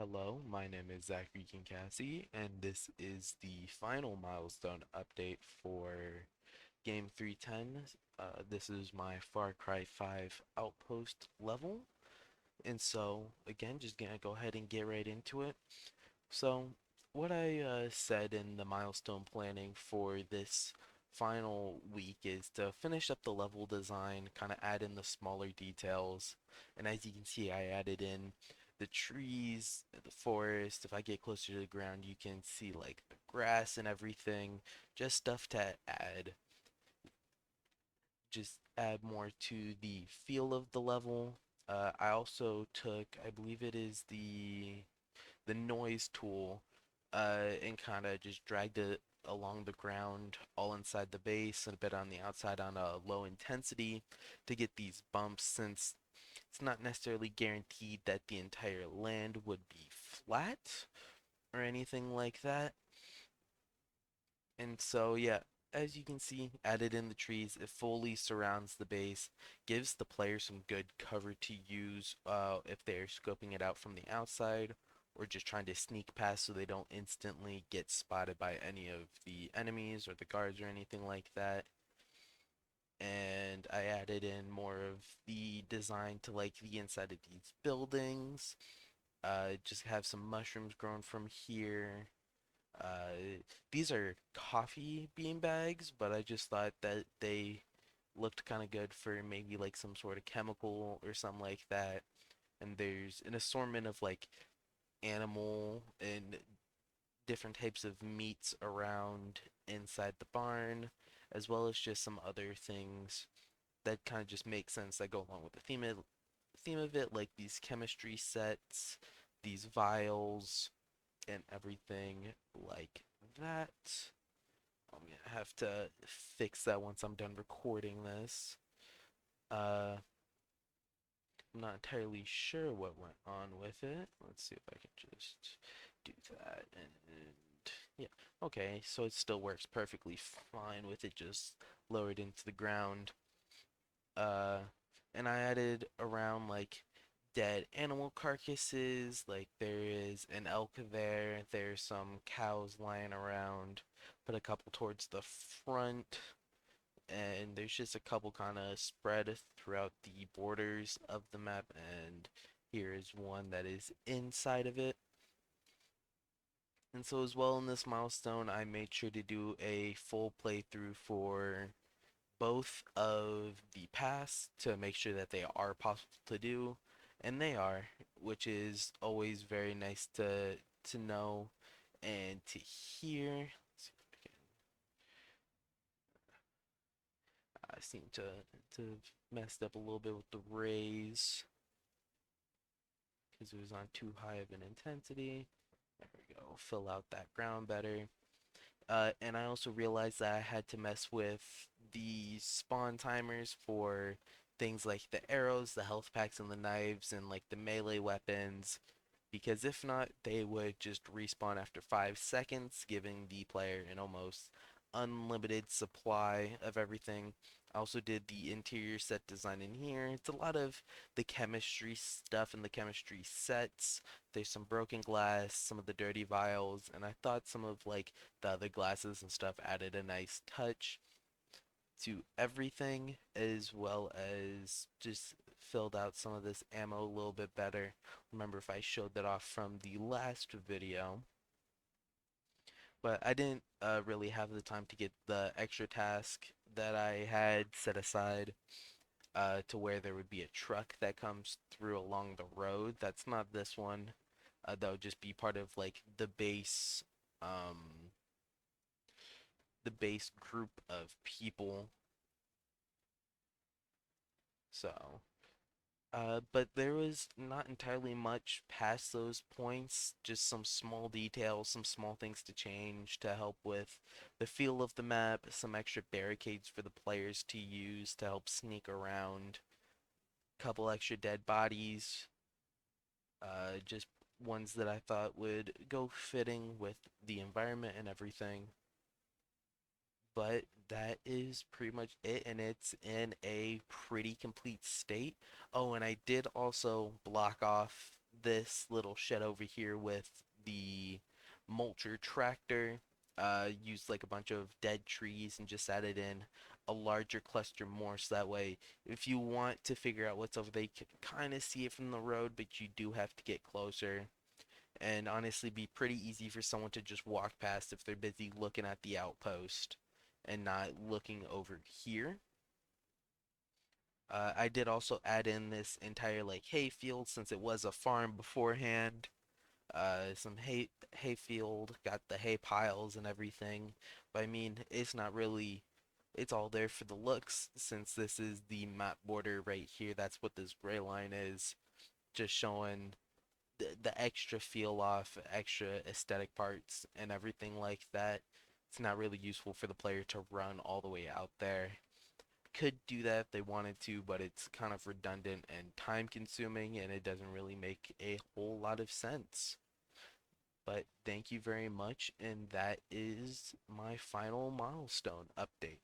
Hello, my name is Zachary Kinkassi, and this is the final milestone update for Game 310. This is my Far Cry 5 outpost level, and so again, just gonna go ahead and get right into it. So, what I said in the milestone planning for this final week is to finish up the level design, kind of add in the smaller details. And as you can see, I added in the trees, the forest. If I get closer to the ground, you can see like the grass and everything. Just stuff to add more to the feel of the level. I also took, I believe it is the noise tool, and kind of just dragged it along the ground, all inside the base and a bit on the outside on a low intensity to get these bumps, since it's not necessarily guaranteed that the entire land would be flat or anything like that. And so, yeah, as you can see, added in the trees, it fully surrounds the base, gives the player some good cover to use if they're scoping it out from the outside or just trying to sneak past so they don't instantly get spotted by any of the enemies or the guards or anything like that. And I added in more of the design to like the inside of these buildings. Just have some mushrooms grown from here. These are coffee bean bags, but I just thought that they looked kind of good for maybe like some sort of chemical or something like that. And there's an assortment of like animal and different types of meats around inside the barn, as well as just some other things that kind of just make sense that go along with the theme of it, like these chemistry sets, these vials, and everything like that. I'm gonna have to fix that once I'm done recording this. Uh, I'm not entirely sure what went on with it. Let's see if I can just do that. And yeah, okay, so it still works perfectly fine with it just lowered into the ground. Uh, and I added around like dead animal carcasses, like there is an elk there, there's some cows lying around, put a couple towards the front, and there's just a couple kind of spread throughout the borders of the map, and here is one that is inside of it. And so as well in this milestone, I made sure to do a full playthrough for both of the paths to make sure that they are possible to do, and they are, which is always very nice to know and to hear. Let's see if I seem to have messed up a little bit with the rays because it was on too high of an intensity. There we go. Fill out that ground better. And I also realized that I had to mess with the spawn timers for things like the arrows, the health packs, and the knives, and like the melee weapons, because if not, they would just respawn after 5 seconds, giving the player an almost unlimited supply of everything. I also did the interior set design in here. It's a lot of the chemistry stuff and the chemistry sets. There's some broken glass, some of the dirty vials, and I thought some of like the other glasses and stuff added a nice touch to everything, as well as just filled out some of this ammo a little bit better. Remember if I showed that off from the last video, but I didn't really have the time to get the extra task that I had set aside, to where there would be a truck that comes through along the road. That's not this one. That would just be part of like the base group of people. So but there was not entirely much past those points, just some small details, some small things to change to help with the feel of the map, some extra barricades for the players to use to help sneak around, couple extra dead bodies, just ones that I thought would go fitting with the environment and everything. But that is pretty much it, and it's in a pretty complete state. Oh, and I did also block off this little shed over here with the mulcher tractor. Used like a bunch of dead trees and just added in a larger cluster more, so that way if you want to figure out what's over there, you can kind of see it from the road, but you do have to get closer. And honestly, be pretty easy for someone to just walk past if they're busy looking at the outpost and not looking over here. I did also add in this entire like hay field since it was a farm beforehand. Some hay field, got the hay piles and everything. But I mean, it's not really, it's all there for the looks since this is the map border right here. That's what this gray line is, just showing the extra feel off, extra aesthetic parts and everything like that. It's not really useful for the player to run all the way out there. Could do that if they wanted to, but it's kind of redundant and time consuming, and it doesn't really make a whole lot of sense. But thank you very much, and that is my final milestone update.